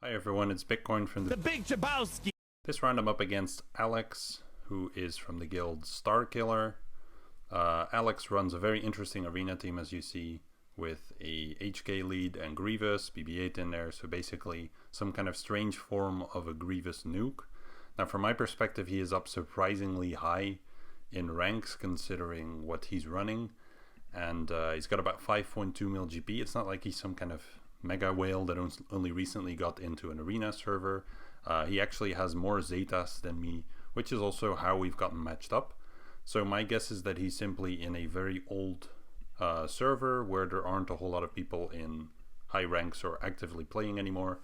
Hi everyone, it's Bitcoin from the Big Jabowski. This round I'm up against Alex, who is from the guild Starkiller. Alex runs a very interesting arena team, as you see, with a HK lead and Grievous, BB-8 in there, so basically some kind of strange form of a Grievous nuke. Now from my perspective, he is up surprisingly high in ranks considering what he's running, and he's got about 5.2 mil GP. It's not like he's some kind of mega whale that only recently got into an arena server. He actually has more Zetas than me, which is also how we've gotten matched up. So my guess is that he's simply in a very old server where there aren't a whole lot of people in high ranks or actively playing anymore.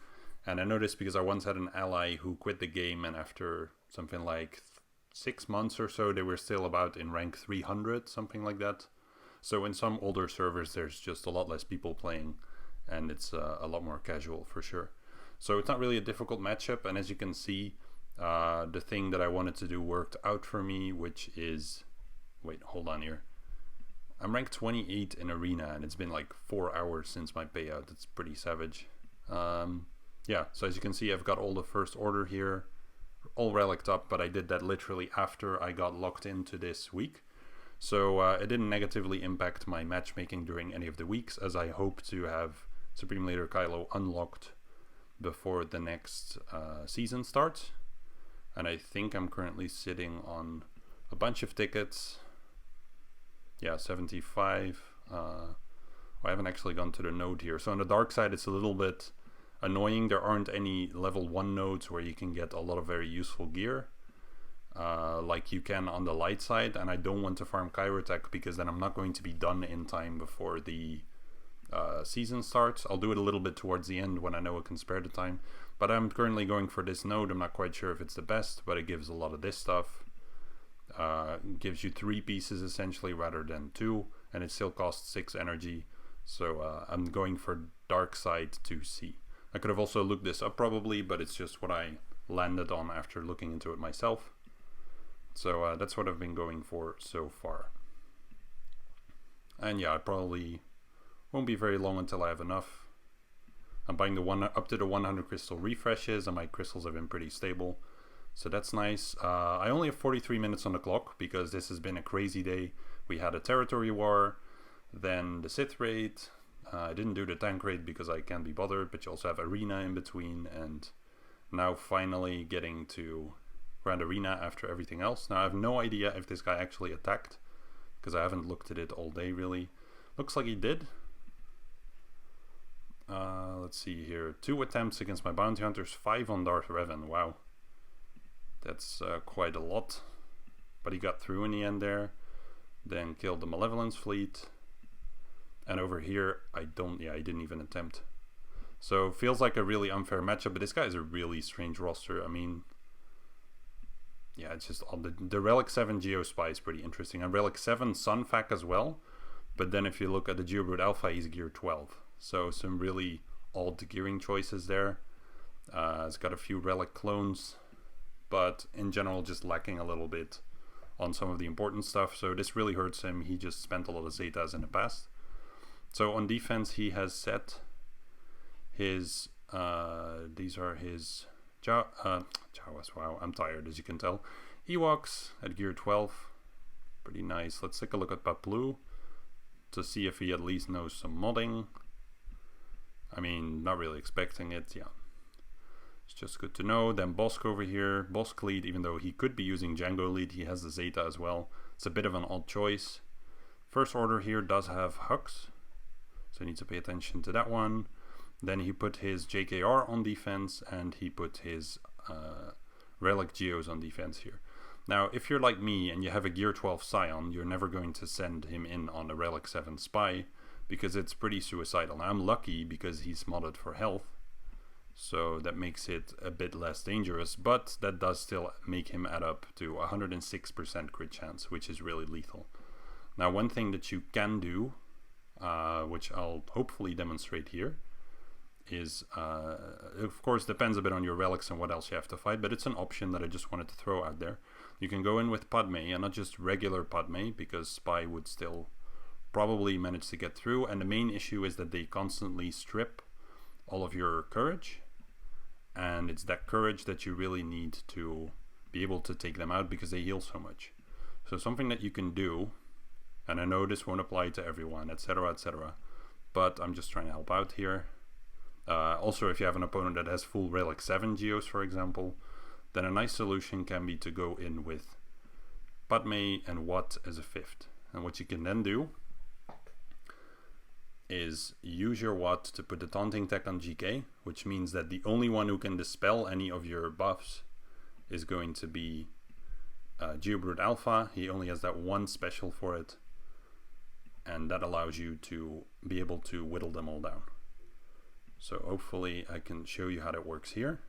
And I know this because I once had an ally who quit the game, and after something like 6 months or so, they were still about in rank 300, something like that. So in some older servers, there's just a lot less people playing, and it's a lot more casual for sure. So it's not really a difficult matchup, and as you can see, the thing that I wanted to do worked out for me, which is, wait, hold on here. I'm ranked 28 in arena, and it's been like 4 hours since my payout. It's pretty savage. Yeah, so as you can see, I've got all the first order here, all reliced up, but I did that literally after I got locked into this week. So it didn't negatively impact my matchmaking during any of the weeks, as I hope to have Supreme Leader Kylo unlocked before the next season starts. And I think I'm currently sitting on a bunch of tickets. Yeah, 75. I haven't actually gone to the node here. So on the dark side, it's a little bit annoying. There aren't any level 1 nodes where you can get a lot of very useful gear, like you can on the light side. And I don't want to farm Kyrotech because then I'm not going to be done in time before the season starts. I'll do it a little bit towards the end when I know I can spare the time. But I'm currently going for this node. I'm not quite sure if it's the best, but it gives a lot of this stuff. Gives you 3 pieces essentially rather than 2, and it still costs 6 energy. So I'm going for dark side to see. I could have also looked this up probably, but it's just what I landed on after looking into it myself. So that's what I've been going for so far. And yeah, I probably won't be very long until I have enough. I'm buying the up to the 100 crystal refreshes, and my crystals have been pretty stable, so that's nice. I only have 43 minutes on the clock because this has been a crazy day. We had a territory war, then the Sith raid. I didn't do the tank raid because I can't be bothered, but you also have arena in between, and now finally getting to Grand Arena after everything else. Now I have no idea if this guy actually attacked because I haven't looked at it all day really. Looks like he did. Let's see here. 2 attempts against my bounty hunters, 5 on Darth Revan. Wow, that's quite a lot. But he got through in the end there. Then killed the Malevolence fleet. And over here, I didn't even attempt. So feels like a really unfair matchup. But this guy is a really strange roster. I mean, yeah, it's just all the Relic 7 Geos spy is pretty interesting. And Relic 7 Sunfac as well. But then if you look at the Geobrute Alpha, he's gear 12. So some really odd gearing choices there. It's got a few Relic clones, but in general just lacking a little bit on some of the important stuff. So this really hurts him. He just spent a lot of Zetas in the past. So on defense, he has set his, these are his Jawas. Wow, I'm tired as you can tell. Ewoks at gear 12. Pretty nice. Let's take a look at Paplu to see if he at least knows some modding. I mean, not really expecting it, yeah. It's just good to know. Then Bosk over here, Bosk lead, even though he could be using Django lead, he has the Zeta as well. It's a bit of an odd choice. First order here does have Hux, so you need to pay attention to that one. Then he put his JKR on defense, and he put his Relic Geos on defense here. Now, if you're like me and you have a gear 12 Scion, you're never going to send him in on a Relic 7 Spy, because it's pretty suicidal. Now, I'm lucky because he's modded for health, so that makes it a bit less dangerous, but that does still make him add up to 106% crit chance, which is really lethal. Now, one thing that you can do, which I'll hopefully demonstrate here, is, of course, depends a bit on your relics and what else you have to fight, but it's an option that I just wanted to throw out there. You can go in with Padme, and not just regular Padme, because Spy would still probably manage to get through, and the main issue is that they constantly strip all of your courage, and it's that courage that you really need to be able to take them out because they heal so much. So something that you can do, and I know this won't apply to everyone, etc., but I'm just trying to help out here. Also, if you have an opponent that has full relic 7 Geos, for example, then a nice solution can be to go in with Padme and Watt as a 5th. And what you can then do is use your Watt to put the taunting tech on GK, which means that the only one who can dispel any of your buffs is going to be Geobrute Alpha. He only has that one special for it, and that allows you to be able to whittle them all down. So hopefully I can show you how that works here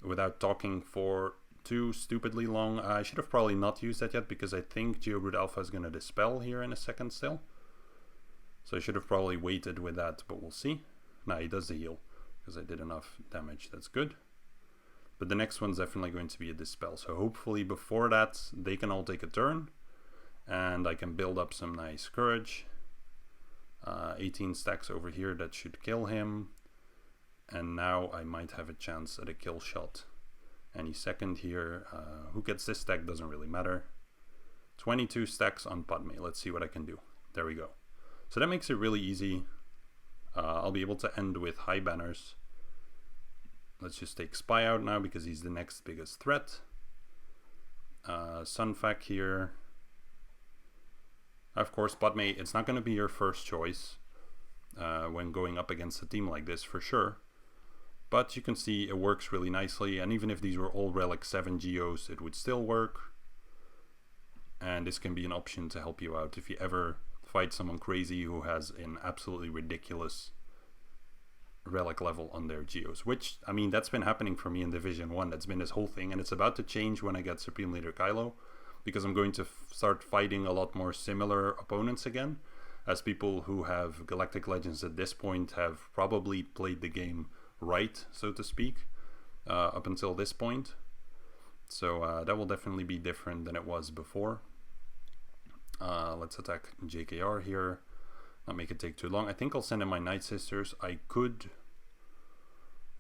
without talking for too stupidly long. I should have probably not used that yet because I think Geobrute Alpha is going to dispel here in a second still. So I should have probably waited with that, but we'll see. Now he does the heal because I did enough damage. That's good. But the next one's definitely going to be a dispel. So hopefully before that they can all take a turn and I can build up some nice courage. 18 stacks over here, that should kill him. And now I might have a chance at a kill shot any second here. Who gets this stack doesn't really matter. 22 stacks on Padme. Let's see what I can do. There we go. So that makes it really easy. I'll be able to end with high banners. Let's just take Spy out now because he's the next biggest threat. Sunfac here. Of course, Padme, it's not going to be your first choice when going up against a team like this for sure. But you can see it works really nicely, and even if these were all relic 7 Geos, it would still work. And this can be an option to help you out if you ever fight someone crazy who has an absolutely ridiculous relic level on their Geos. Which, I mean, that's been happening for me in Division 1. That's been this whole thing, and it's about to change when I get Supreme Leader Kylo, because I'm going to start fighting a lot more similar opponents again, as people who have Galactic Legends at this point have probably played the game right, so to speak, up until this point. So that will definitely be different than it was before. Let's attack JKR here, not make it take too long. I think I'll send in my Night Sisters. I could,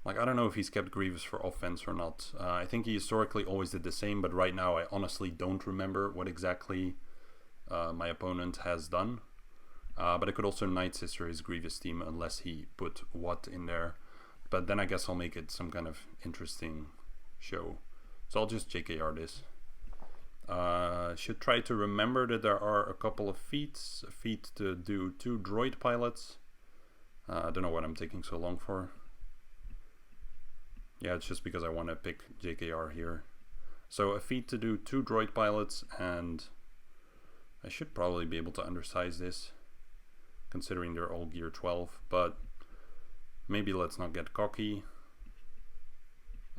like, I don't know if he's kept Grievous for offense or not. I think he historically always did the same, but right now I honestly don't remember what exactly my opponent has done. But I could also Night Sister his Grievous team unless he put Watt in there. But then I guess I'll make it some kind of interesting show. So I'll just JKR this. Should try to remember that there are a couple of feats. A feat to do 2 droid pilots. I don't know what I'm taking so long for. Yeah, it's just because I want to pick JKR here. So a feat to do 2 droid pilots, and I should probably be able to undersize this, considering they're all gear 12, but maybe let's not get cocky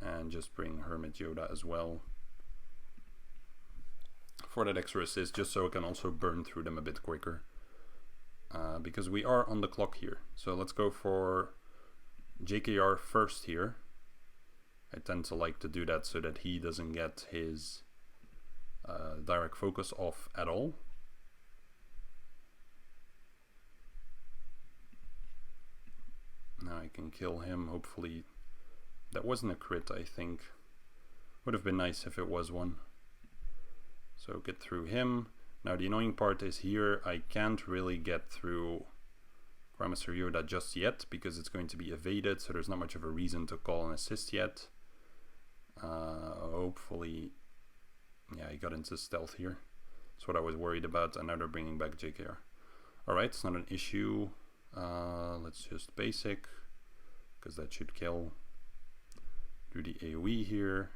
and just bring Hermit Yoda as well for that extra assist, just so I can also burn through them a bit quicker, because we are on the clock here. So let's go for JKR first here. I tend to like to do that so that he doesn't get his direct focus off at all. Now I can kill him, hopefully. That wasn't a crit, I think. Would have been nice if it was one. So get through him. Now the annoying part is here I can't really get through Grandmaster Yoda just yet because it's going to be evaded, so there's not much of a reason to call an assist yet. Hopefully, yeah, he got into stealth here. That's what I was worried about, and now they're bringing back JKR. Alright, it's not an issue. Let's just basic, because that should kill. Do the AoE here.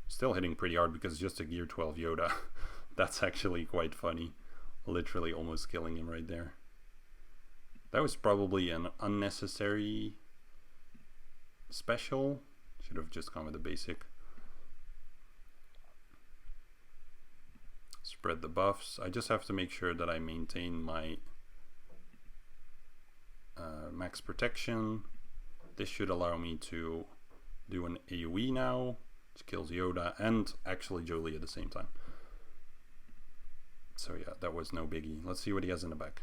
Still hitting pretty hard because it's just a gear 12 Yoda. That's actually quite funny. Literally almost killing him right there. That was probably an unnecessary special. Should have just gone with the basic. Spread the buffs. I just have to make sure that I maintain my max protection. This should allow me to do an AoE now, which kills Yoda and actually Jolie at the same time. So yeah, that was no biggie. Let's see what he has in the back.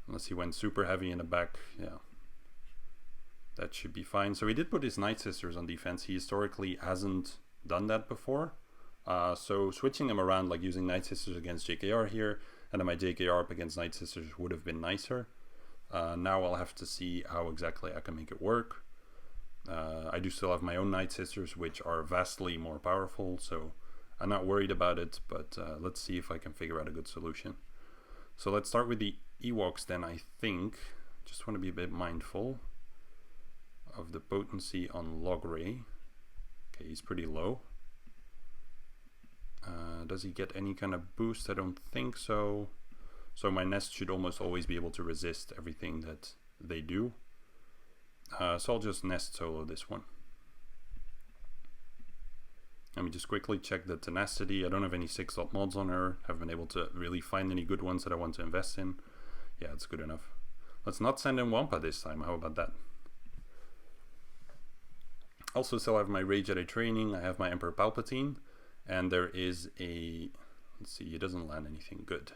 Unless he went super heavy in the back, yeah. That should be fine. So he did put his Night Sisters on defense. He historically hasn't done that before. So switching them around, like using Night Sisters against JKR here, and then my JKR up against Night Sisters would have been nicer. Now I'll have to see how exactly I can make it work. I do still have my own Night Sisters, which are vastly more powerful, so I'm not worried about it, but let's see if I can figure out a good solution. So let's start with the Ewoks then, I think. Just want to be a bit mindful of the potency on Logray. Okay, he's pretty low. Does he get any kind of boost? I don't think so. So my nest should almost always be able to resist everything that they do. So I'll just nest solo this one. Let me just quickly check the tenacity. I don't have any 6-dot mods on her. Haven't been able to really find any good ones that I want to invest in. Yeah, it's good enough. Let's not send in Wampa this time. How about that? Also still have my Rey Jedi training. I have my Emperor Palpatine. And there is a... Let's see, he doesn't land anything good.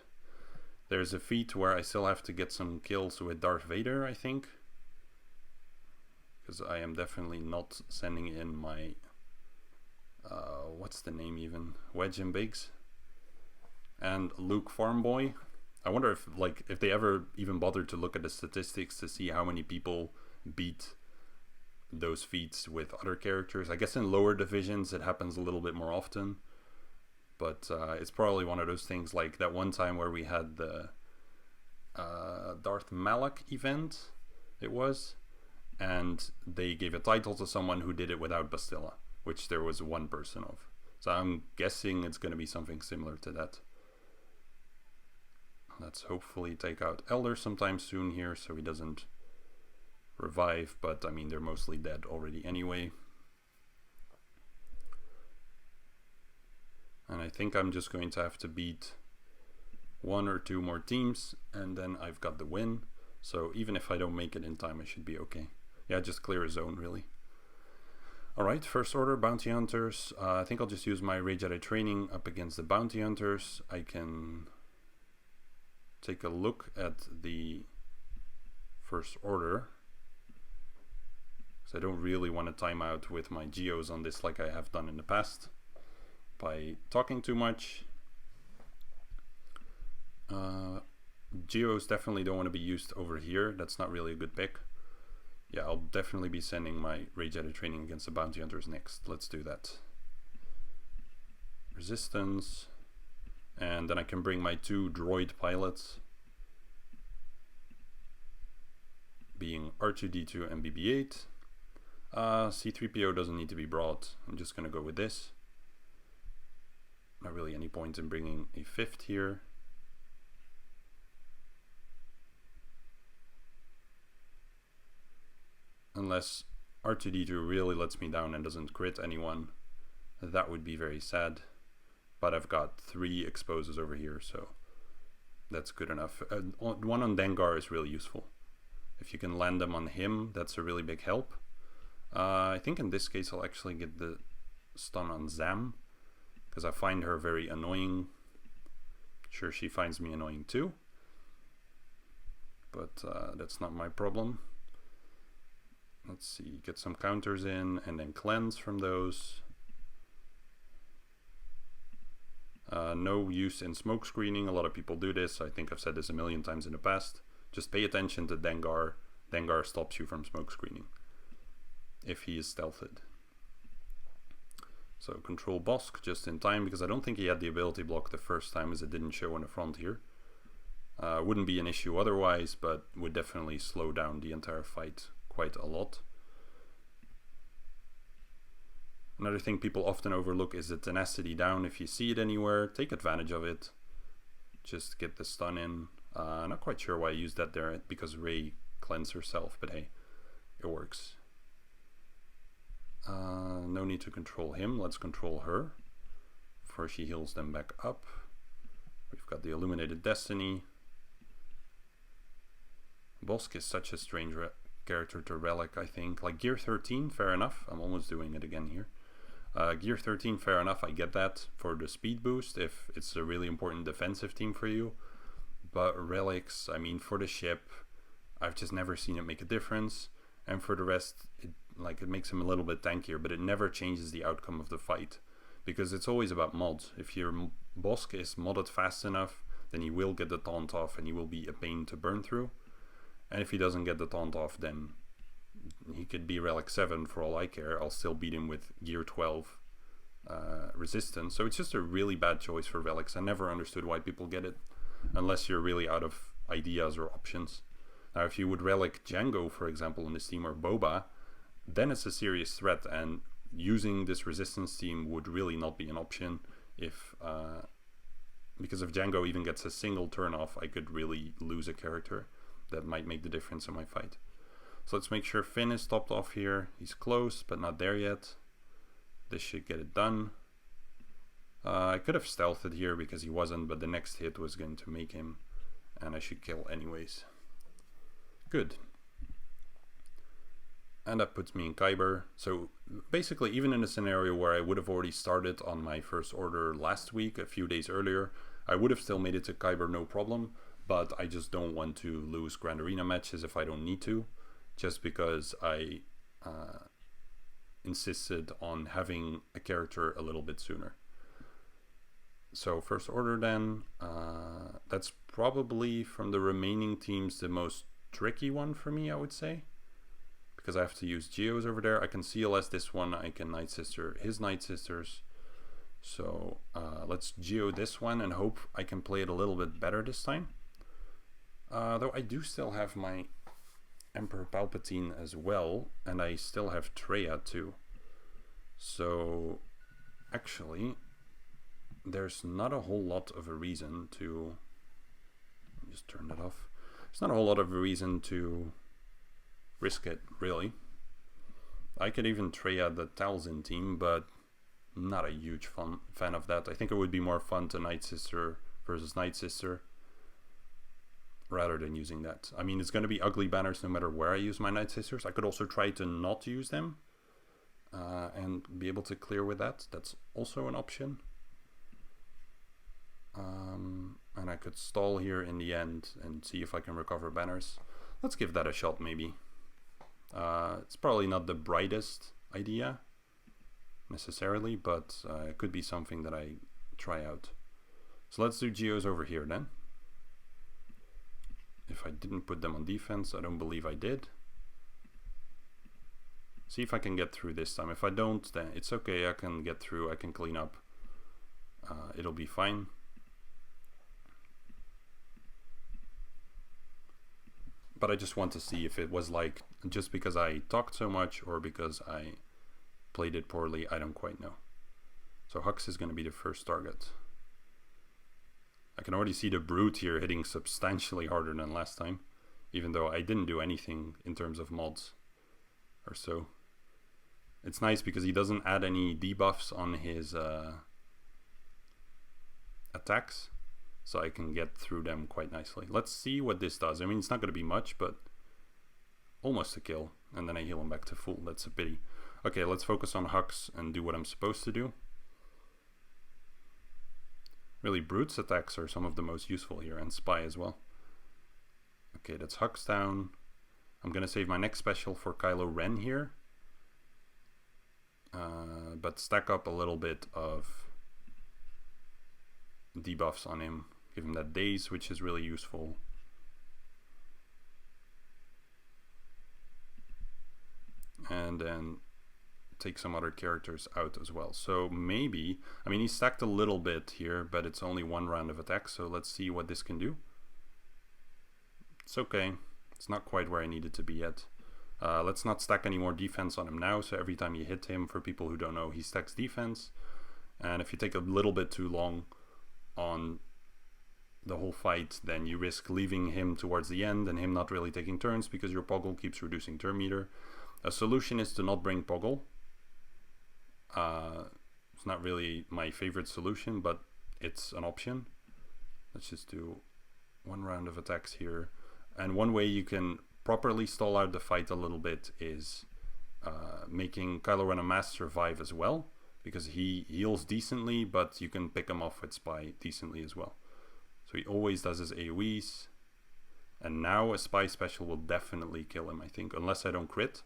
There's a feat where I still have to get some kills with Darth Vader, I think. Because I am definitely not sending in my... what's the name even? Wedge and Biggs. And Luke Farmboy. I wonder if they ever even bothered to look at the statistics to see how many people beat those feats with other characters. I guess in lower divisions it happens a little bit more often, but it's probably one of those things like that one time where we had the Darth Malak event, it was, and they gave a title to someone who did it without Bastilla, which there was one person of. So I'm guessing it's going to be something similar to that. Let's hopefully take out Elder sometime soon here so he doesn't revive, but I mean they're mostly dead already anyway. And I think I'm just going to have to beat 1 or 2 more teams and then I've got the win. So even if I don't make it in time, I should be okay. Yeah, just clear a zone really. Alright, First Order Bounty Hunters. I think I'll just use my Rey Jedi training up against the Bounty Hunters. I can take a look at the First Order. So I don't really want to time out with my Geos on this like I have done in the past by talking too much. Geos definitely don't want to be used over here. That's not really a good pick. Yeah, I'll definitely be sending my Rey Jedi training against the Bounty Hunters next. Let's do that. Resistance. And then I can bring my 2 droid pilots, being R2-D2 and BB-8. C-3PO doesn't need to be brought. I'm just going to go with this. Not really any point in bringing a 5th here. Unless R2-D2 really lets me down and doesn't crit anyone. That would be very sad. But I've got 3 exposes over here, so that's good enough. One on Dengar is really useful. If you can land them on him, that's a really big help. I think in this case I'll actually get the stun on Zam, because I find her very annoying. Sure, she finds me annoying too, but that's not my problem. Let's see, get some counters in and then cleanse from those. No use in smoke screening. A lot of people do this. I think I've said this a million times in the past. Just pay attention to Dengar. Dengar stops you from smoke screening if he is stealthed. So control Bosk just in time, because I don't think he had the ability block the first time, as it didn't show on the front here. Wouldn't be an issue otherwise, but would definitely slow down the entire fight quite a lot. Another thing people often overlook is the tenacity down. If you see it anywhere, take advantage of it. Just get the stun in. Not quite sure why I used that there, because Rey cleansed herself, but hey, it works. No need to control him. Let's control her before she heals them back up. We've got the Illuminated Destiny. Bosk is such a strange character to relic, I think. Like Gear 13, fair enough. I'm almost doing it again here. Gear 13, fair enough, I get that for the speed boost if it's a really important defensive team for you. But relics, I mean, for the ship, I've just never seen it make a difference. and for the rest, it makes him a little bit tankier, but it never changes the outcome of the fight, because it's always about mods. If your Bosk is modded fast enough, then he will get the taunt off and he will be a pain to burn through. And if he doesn't get the taunt off, then he could be relic 7 for all I care. I'll still beat him with gear 12 resistance. So it's just a really bad choice for relics. I never understood why people get it, unless you're really out of ideas or options. Now, if you would relic Django, for example, in this team, or Boba, then it's a serious threat, and using this resistance team would really not be an option if because if Django even gets a single turn off, I could really lose a character that might make the difference in my fight. So let's make sure Finn is topped off here. He's close, but not there yet. This should get it done. I could have stealthed it here because he wasn't, but the next hit was going to make him, and I should kill anyways. Good. And that puts me in Kyber. So basically, even in a scenario where I would have already started on my first order last week, a few days earlier, I would have still made it to Kyber no problem, but I just don't want to lose Grand Arena matches if I don't need to, just because I insisted on having a character a little bit sooner. So first order then, that's probably from the remaining teams the most tricky one for me, I would say, because I have to use Geos over there. I can CLS this one, I can Night Sister his Night Sisters. So let's Geo this one and hope I can play it a little bit better this time. Though I do still have my Emperor Palpatine as well, and I still have Traya too. So actually, there's not a whole lot of a reason to... just turn that off. There's not a whole lot of a reason to risk it, really. I could even Traya the Talzin team, but I'm not a huge fan of that. I think it would be more fun to Night Sister versus Night Sister rather than using that. I mean, it's going to be ugly banners no matter where I use my Night Sisters. I could also try to not use them and be able to clear with that. That's also an option. And I could stall here in the end and see if I can recover banners. Let's give that a shot, maybe. It's probably not the brightest idea necessarily, but it could be something that I try out. So let's do Geos over here then. If I didn't put them on defense, I don't believe I did. See if I can get through this time. If I don't, then it's okay, I can get through, I can clean up. It'll be fine. But I just want to see if it was like just because I talked so much or because I played it poorly. I don't quite know. So Hux is going to be the first target. I can already see the Brute here hitting substantially harder than last time, even though I didn't do anything in terms of mods or so. It's nice because he doesn't add any debuffs on his attacks, so I can get through them quite nicely. Let's see what this does. I mean, it's not going to be much, but almost a kill, and then I heal him back to full. That's a pity. Okay, let's focus on Hux and do what I'm supposed to do. Really, Brute's attacks are some of the most useful here, and Spy as well. Okay, that's Hux down. I'm going to save my next special for Kylo Ren here. But stack up a little bit of debuffs on him. Give him that Daze, which is really useful. And then take some other characters out as well. So maybe, I mean, he stacked a little bit here, but it's only one round of attack, so let's see what this can do. It's okay. It's not quite where I need it to be yet. Let's not stack any more defense on him now, so every time you hit him, for people who don't know, he stacks defense. And if you take a little bit too long on the whole fight, then you risk leaving him towards the end and him not really taking turns because your Poggle keeps reducing turn meter. A solution is to not bring Poggle. It's not really my favorite solution, but it's an option. Let's just do one round of attacks here. And one way you can properly stall out the fight a little bit is making Kylo Ren and Mass survive as well, because he heals decently, but you can pick him off with Spy decently as well. So he always does his AoEs, And now a spy special will definitely kill him, I think, unless I don't crit.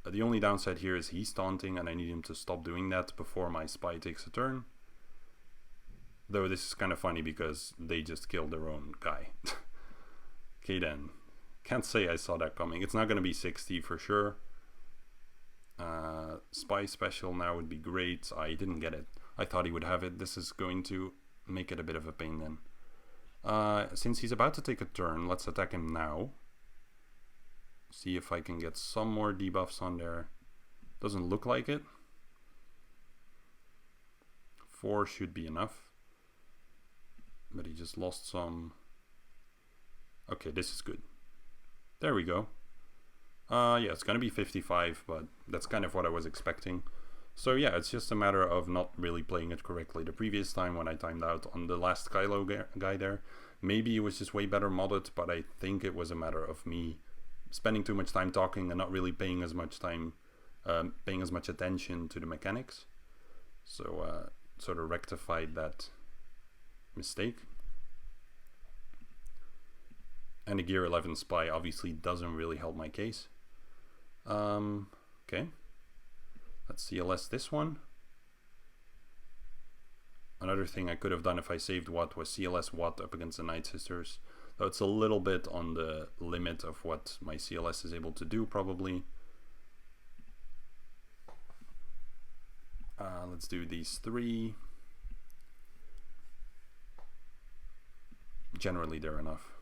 The only downside here is he's taunting, and I need him to stop doing that before my spy takes a turn. Though this is kind of funny because they just killed their own guy. Okay then. Can't say I saw that coming. It's not going to be 60 for sure. Spy special now would be great. I didn't get it. I thought he would have it. This is going to make it a bit of a pain then. Since he's about to take a turn, let's attack him now. See if I can get some more debuffs on there. Doesn't look like it. 4 should be enough. But he just lost some. Okay, this is good. There we go. Yeah, it's gonna be 55, but that's kind of what I was expecting. So yeah, it's just a matter of not really playing it correctly. The previous time when I timed out on the last Kylo guy there, maybe it was just way better modded, but I think it was a matter of me spending too much time talking and not really paying as much time, paying as much attention to the mechanics. So sort of rectified that mistake. And the Gear 11 Spy obviously doesn't really help my case. Okay. Let's CLS this one. Another thing I could have done if I saved Watt was CLS Watt up against the Night Sisters. Though it's a little bit on the limit of what my CLS is able to do, probably. Let's do these 3. Generally they're enough.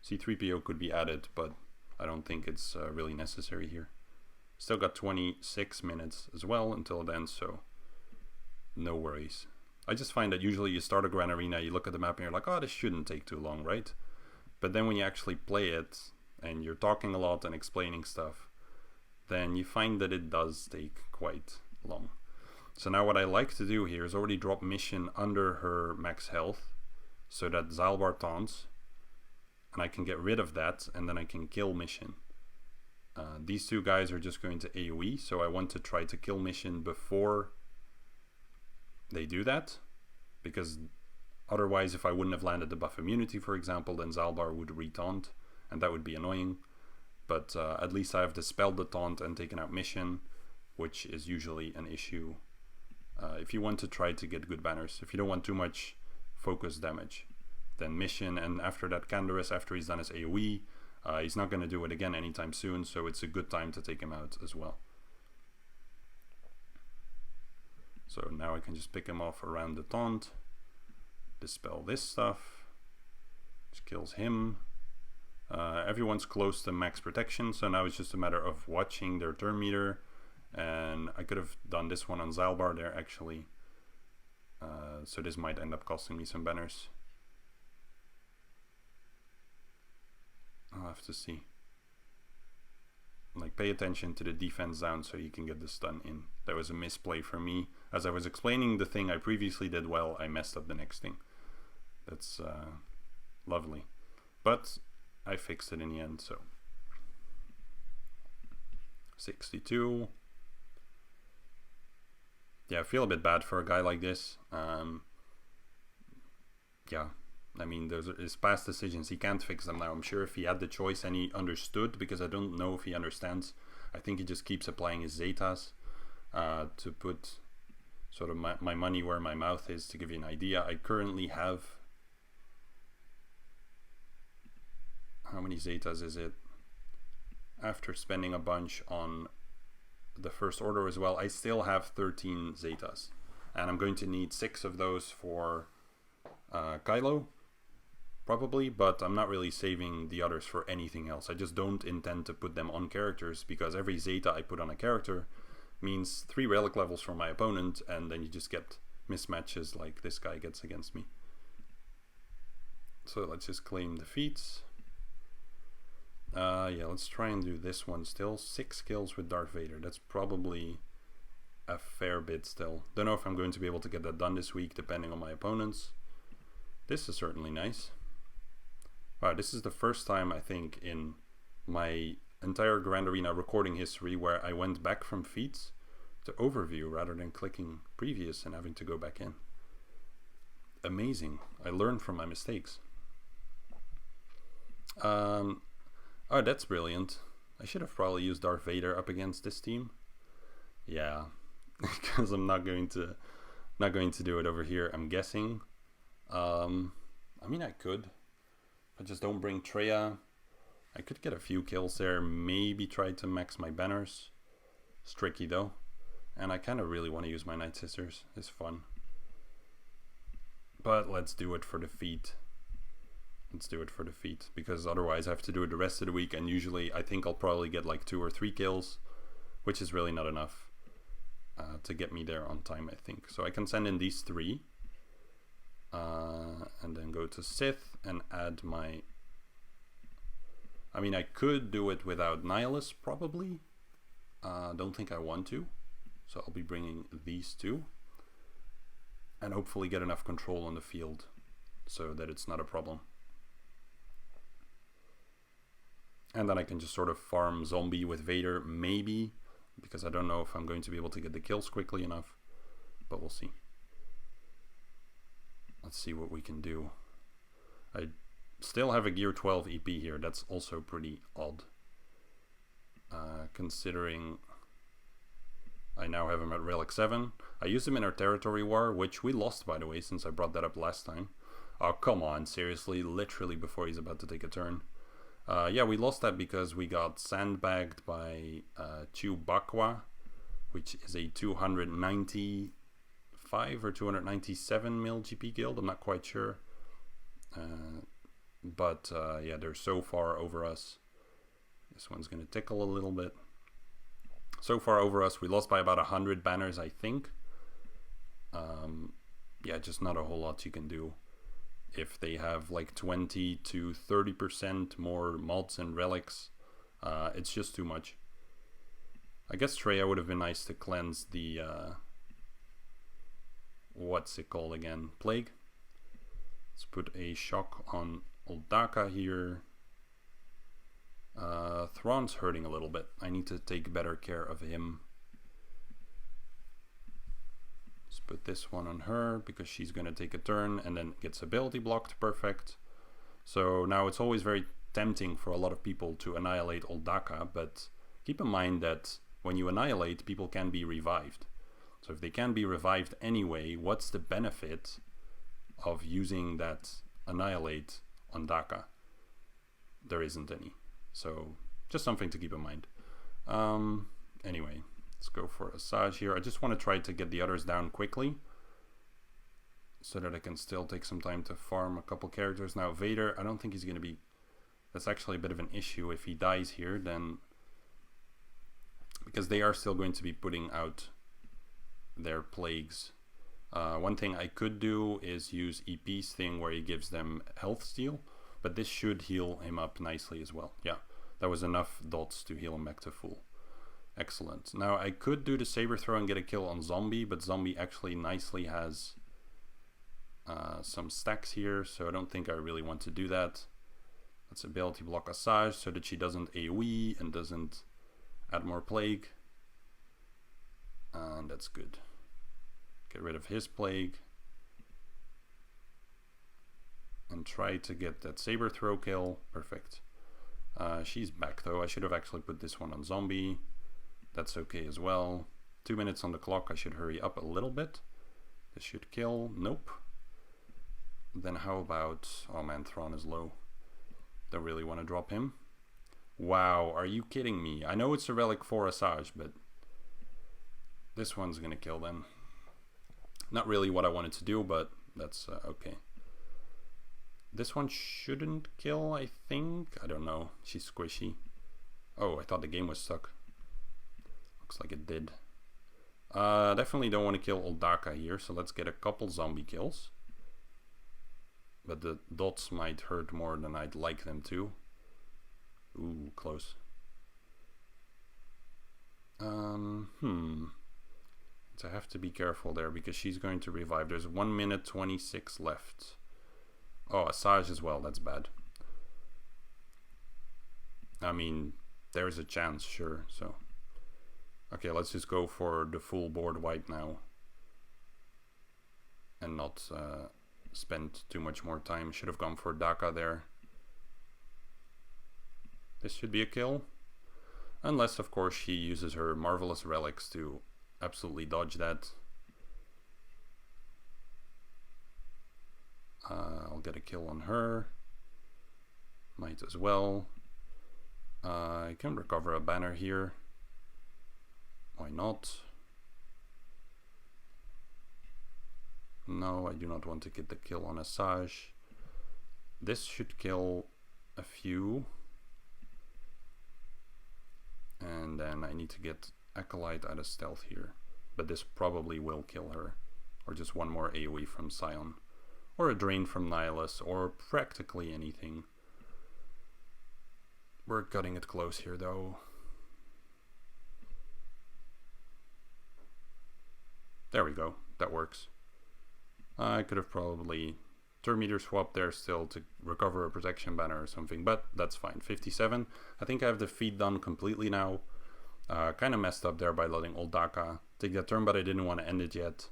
C3PO could be added, but I don't think it's really necessary here. Still got 26 minutes as well until it ends, so no worries. I just find that usually you start a Grand Arena, you look at the map and you're like, oh, this shouldn't take too long, right? But then when you actually play it and you're talking a lot and explaining stuff, then you find that it does take quite long. So now what I like to do here is already drop Mission under her max health so that Zaalbar taunts, and I can get rid of that, and then I can kill Mission. These 2 guys are just going to AoE, so I want to try to kill Mission before they do that, because otherwise if I wouldn't have landed the buff immunity, for example, then Zaalbar would re-taunt, and that would be annoying. But at least I have dispelled the taunt and taken out Mission, which is usually an issue if you want to try to get good banners. If you don't want too much focus damage, then Mission, and after that Canderous, after he's done his AoE, he's not going to do it again anytime soon, so it's a good time to take him out as well. So now I can just pick him off around the taunt, dispel this stuff, which kills him. Everyone's close to max protection, so now it's just a matter of watching their turn meter, and I could have done this one on Zaalbar there actually, so this might end up costing me some banners. I'll have to see. Like, pay attention to the defense down so you can get the stun in. That was a misplay for me. As I was explaining the thing I previously did well, I messed up the next thing. That's lovely. But I fixed it in the end, so. 62. Yeah, I feel a bit bad for a guy like this. Yeah. I mean, there's his past decisions, he can't fix them now. I'm sure if he had the choice and he understood, because I don't know if he understands, I think he just keeps applying his Zetas to put sort of my money where my mouth is. To give you an idea, I currently have, how many Zetas is it? After spending a bunch on the First Order as well, I still have 13 Zetas. And I'm going to need 6 of those for Kylo, probably, but I'm not really saving the others for anything else. I just don't intend to put them on characters, because every Zeta I put on a character means 3 relic levels from my opponent, and then you just get mismatches like this guy gets against me. So let's just claim defeats. Yeah, let's try and do this one still. 6 kills with Darth Vader. That's probably a fair bit still. Don't know if I'm going to be able to get that done this week, depending on my opponents. This is certainly nice. Wow, this is the first time, I think, in my entire Grand Arena recording history where I went back from feats to overview rather than clicking previous and having to go back in. Amazing. I learned from my mistakes. Oh, that's brilliant. I should have probably used Darth Vader up against this team. Yeah, because I'm not going to do it over here, I'm guessing. I mean, I could. I just don't bring Treya. I could get a few kills there, maybe try to max my banners. It's tricky though. And I kind of really want to use my Night Sisters. It's fun. But let's do it for the feat. Let's do it for the feat, because otherwise I have to do it the rest of the week, and usually I think I'll probably get like 2 or 3 kills, which is really not enough to get me there on time, I think. So I can send in these 3 and then go to Sith and add my... I mean, I could do it without Nihilus probably. Don't think I want to. So I'll be bringing these 2 and hopefully get enough control on the field so that it's not a problem. And then I can just sort of farm zombie with Vader, maybe, because I don't know if I'm going to be able to get the kills quickly enough, but we'll see. Let's see what we can do. I still have a Gear 12 EP here. That's also pretty odd, considering I now have him at Relic 7. I used him in our territory war, which we lost, by the way, since I brought that up last time. Oh, come on, seriously, literally before he's about to take a turn. Yeah, we lost that because we got sandbagged by Chewbacca, which is a 295 or 297 mil GP guild. I'm not quite sure. But yeah, they're so far over us. This one's going to tickle a little bit. So far over us, we lost by about 100 banners, I think. Yeah, just not a whole lot you can do. If they have like 20 to 30% more mods and relics, it's just too much. I guess Treya would have been nice to cleanse the what's it called again? Plague. Let's put a shock on Oldaka here. Thrawn's hurting a little bit. I need to take better care of him. Let's put this one on her because she's going to take a turn and then gets ability blocked. Perfect. So now it's always very tempting for a lot of people to annihilate Oldaka, but keep in mind that when you annihilate, people can be revived. So if they can be revived anyway, what's the benefit of using that annihilate on Daka? There isn't any. So just something to keep in mind. Anyway, let's go for Asajj here. I just want to try to get the others down quickly so that I can still take some time to farm a couple characters. Now Vader, I don't think he's going to be... That's actually a bit of an issue if he dies here, then... Because they are still going to be putting out their plagues. One thing I could do is use EP's thing where he gives them health steal, but this should heal him up nicely as well. Yeah, that was enough dots to heal him back to full. Excellent. Now I could do the saber throw and get a kill on Zombie, but Zombie actually nicely has some stacks here, so I don't think I really want to do that. Let's ability block Asajj so that she doesn't AoE and doesn't add more plague. And that's good. Get rid of his plague. And try to get that saber throw kill. Perfect. She's back though. I should have actually put this one on Zombie. That's okay as well. 2 minutes on the clock. I should hurry up a little bit. This should kill. Nope. Then how about... Oh man, Thrawn is low. Don't really want to drop him. Wow, are you kidding me? I know it's a relic for Asajj, but this one's gonna kill them. Not really what I wanted to do, but that's okay. This one shouldn't kill, I think. I don't know. She's squishy. Oh, I thought the game was stuck. Looks like it did. Definitely don't want to kill Oldaka here, so let's get a couple zombie kills. But the dots might hurt more than I'd like them to. Ooh, close. So I have to be careful there because she's going to revive. There's 1 minute 26 left. Oh, Asajj as well. That's bad. I mean, there's a chance, sure. So, okay, let's just go for the full board wipe now, and not spend too much more time. Should have gone for Daka there. This should be a kill. Unless, of course, she uses her marvelous relics to absolutely dodge that. I'll get a kill on her. Might as well. I can recover a banner here. Why not? No, I do not want to get the kill on Asajj. This should kill a few. And then I need to get Acolyte out of stealth here. But this probably will kill her. Or just one more AoE from Sion. Or a Drain from Nihilus. Or practically anything. We're cutting it close here though. There we go. That works. I could have probably turn meter swapped there still to recover a protection banner or something, but that's fine. 57. I think I have the feat done completely now. Kind of messed up there by letting old Daka take that turn, but I didn't want to end it yet.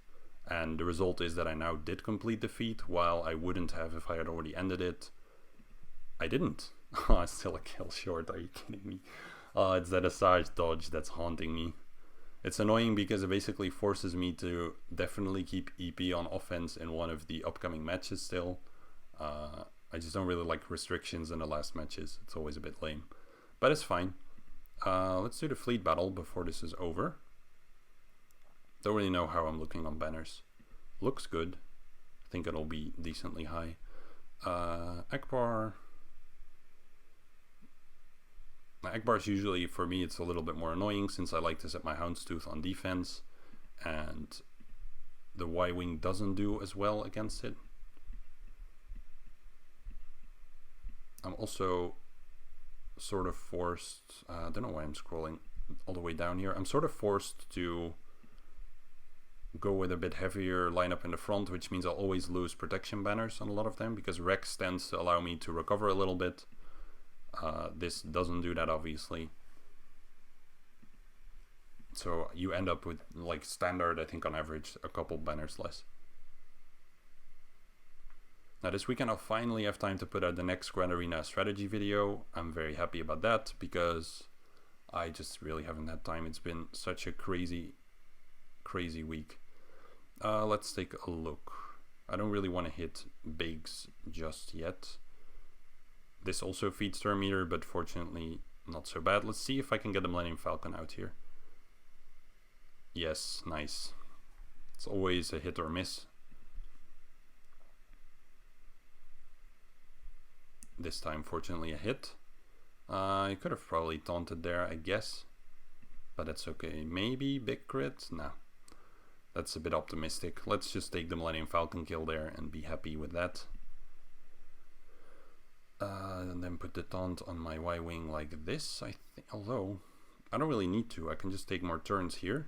And the result is that I now did complete the feat, while I wouldn't have if I had already ended it. I didn't. Oh, I'm still a kill short. Are you kidding me? It's that Asajj dodge that's haunting me. It's annoying because it basically forces me to definitely keep EP on offense in one of the upcoming matches still. I just don't really like restrictions in the last matches. It's always a bit lame. But it's fine. Let's do the fleet battle before this is over. Don't really know how I'm looking on banners. Looks good. I think it'll be decently high. Akbar. Akbar's usually, for me, it's a little bit more annoying since I like to set my Houndstooth on defense. And the Y-Wing doesn't do as well against it. I'm also sort of forced, I don't know why I'm scrolling all the way down here. I'm sort of forced to go with a bit heavier lineup in the front, which means I'll always lose protection banners on a lot of them because Rex tends to allow me to recover a little bit. This doesn't do that, obviously. So you end up with, like, standard, I think on average, a couple banners less. Now this weekend I'll finally have time to put out the next Grand Arena strategy video. I'm very happy about that because I just really haven't had time. It's been such a crazy week. Let's take a look. I don't really want to hit Biggs just yet. This also feeds turn meter, but fortunately not so bad. Let's see if I can get the Millennium Falcon out here. Yes, nice. It's always a hit or miss. This time, fortunately, a hit. I could have probably taunted there, I guess. But that's okay. Maybe big crit? Nah. That's a bit optimistic. Let's just take the Millennium Falcon kill there and be happy with that. And then put the taunt on my Y-Wing like this, I think. Although, I don't really need to. I can just take more turns here.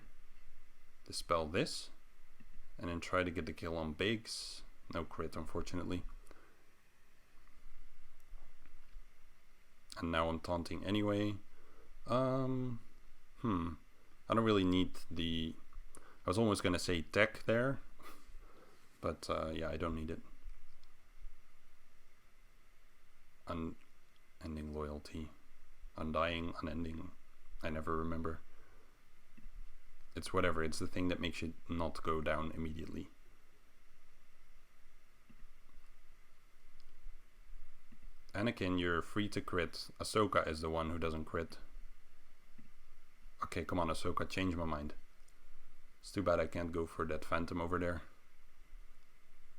Dispel this. And then try to get the kill on Biggs. No crit, unfortunately. And now I'm taunting anyway. I don't really need the... I was almost gonna say tech there. But yeah, I don't need it. Unending loyalty. Undying, unending. I never remember. It's whatever. It's the thing that makes you not go down immediately. Anakin, you're free to crit. Ahsoka is the one who doesn't crit. Okay, come on, Ahsoka, change my mind. It's too bad I can't go for that Phantom over there.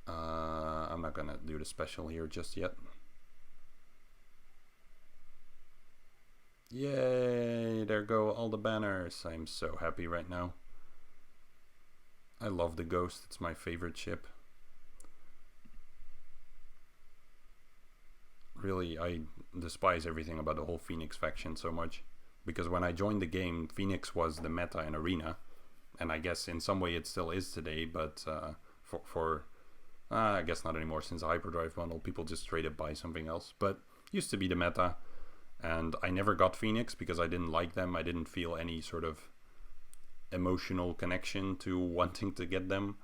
I'm not gonna do the special here just yet. Yay, there go all the banners. I'm so happy right now. I love the Ghost, it's my favorite ship. Really, I despise everything about the whole Phoenix faction so much. Because when I joined the game, Phoenix was the meta in Arena. And I guess in some way it still is today, but I guess not anymore since the Hyperdrive bundle. People just straight up buy something else. But used to be the meta. And I never got Phoenix because I didn't like them. I didn't feel any sort of emotional connection to wanting to get them.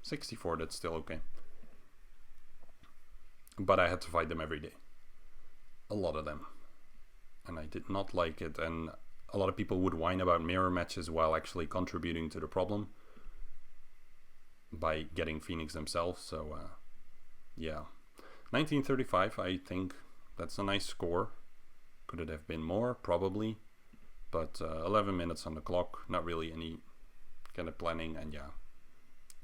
64, that's still okay. But I had to fight them every day. a lot of them. And I did not like it, and a lot of people would whine about mirror matches while actually contributing to the problem by getting Phoenix themselves. So yeah, 1935, I think that's a nice score. Could it have been more? Probably, but 11 minutes on the clock, not really any kind of planning, and yeah,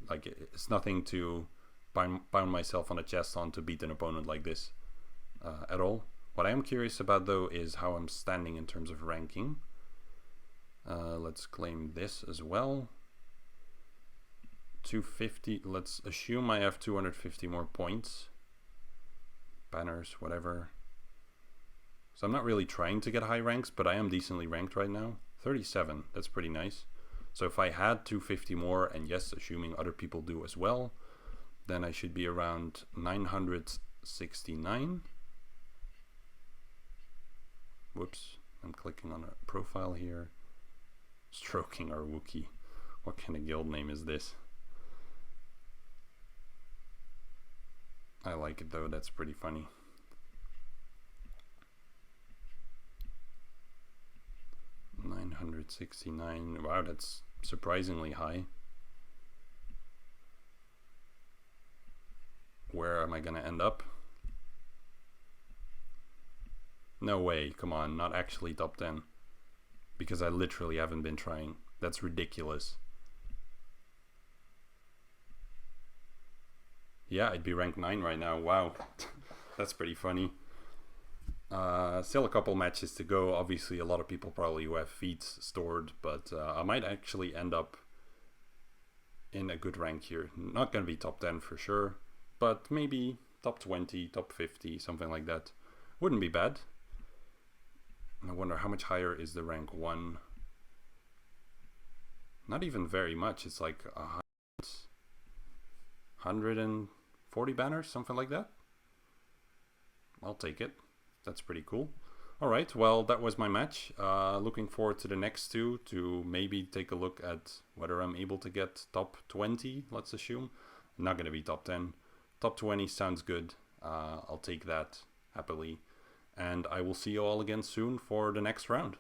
like it's nothing to bound myself on the chest on to beat an opponent like this at all. What I am curious about though is how I'm standing in terms of ranking. Let's claim this as well. 250, let's assume I have 250 more points. Banners, whatever. So I'm not really trying to get high ranks, but I am decently ranked right now. 37, that's pretty nice. So if I had 250 more, and yes, assuming other people do as well, then I should be around 969. Whoops, I'm clicking on a profile here. Stroking our Wookiee. What kind of guild name is this? I like it though, that's pretty funny. $969. Wow, that's surprisingly high. Where am I gonna end up? No way, come on, not actually top 10. Because I literally haven't been trying. That's ridiculous. Yeah, I'd be ranked 9 right now. Wow, that's pretty funny. Still a couple matches to go. Obviously, a lot of people probably who have feats stored, but I might actually end up in a good rank here. Not going to be top 10 for sure, but maybe top 20, top 50, something like that. Wouldn't be bad. I wonder how much higher is the rank 1. Not even very much. It's like 140 banners, something like that. I'll take it. That's pretty cool. Alright, well, that was my match. Looking forward to the next two to maybe take a look at whether I'm able to get top 20, let's assume. Not going to be top 10. Top 20 sounds good. I'll take that happily. And I will see you all again soon for the next round.